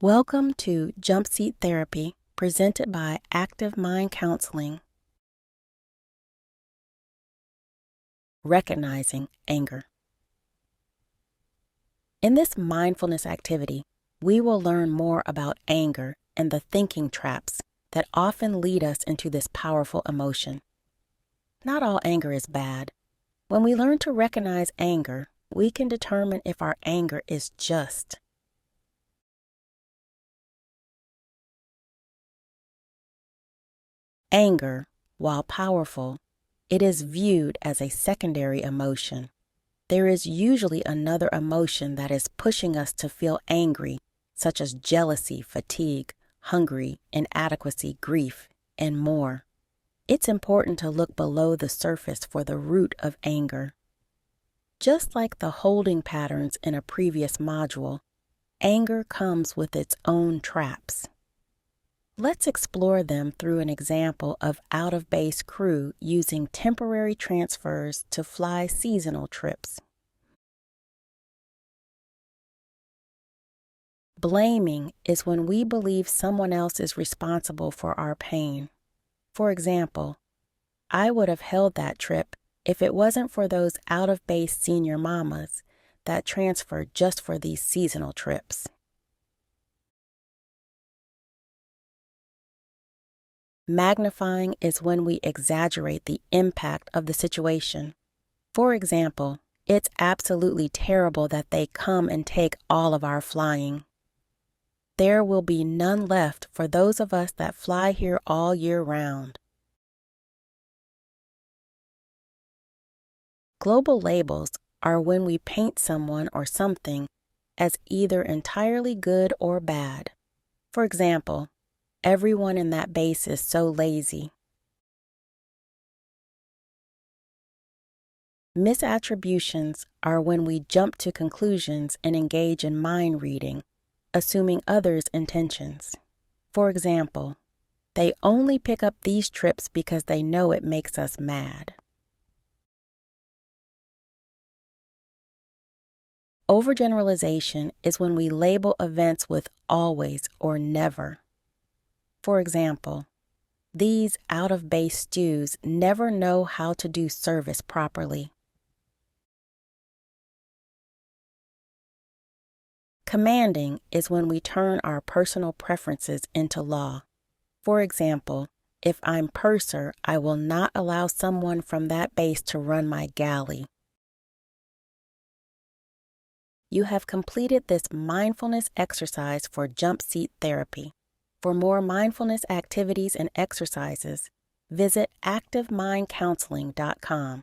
Welcome to Jumpseat Therapy, presented by Active Mind Counseling. Recognizing anger. In this mindfulness activity, we will learn more about anger and the thinking traps that often lead us into this powerful emotion. Not all anger is bad. When we learn to recognize anger, we can determine if our anger is just. Anger, while powerful, it is viewed as a secondary emotion. There is usually another emotion that is pushing us to feel angry, such as jealousy, fatigue, hungry, inadequacy, grief, and more. It's important to look below the surface for the root of anger. Just like the holding patterns in a previous module, anger comes with its own traps. Let's explore them through an example of out-of-base crew using temporary transfers to fly seasonal trips. Blaming is when we believe someone else is responsible for our pain. For example, I would have held that trip if it wasn't for those out-of-base senior mamas that transferred just for these seasonal trips. Magnifying is when we exaggerate the impact of the situation. For example, it's absolutely terrible that they come and take all of our flying. There will be none left for those of us that fly here all year round. Global labels are when we paint someone or something as either entirely good or bad. For example, everyone in that base is so lazy. Misattributions are when we jump to conclusions and engage in mind reading, assuming others' intentions. For example, they only pick up these trips because they know it makes us mad. Overgeneralization is when we label events with always or never. For example, these out-of-base stews never know how to do service properly. Commanding is when we turn our personal preferences into law. For example, if I'm purser, I will not allow someone from that base to run my galley. You have completed this mindfulness exercise for Jumpseat Therapy. For more mindfulness activities and exercises, visit activemindcounseling.com.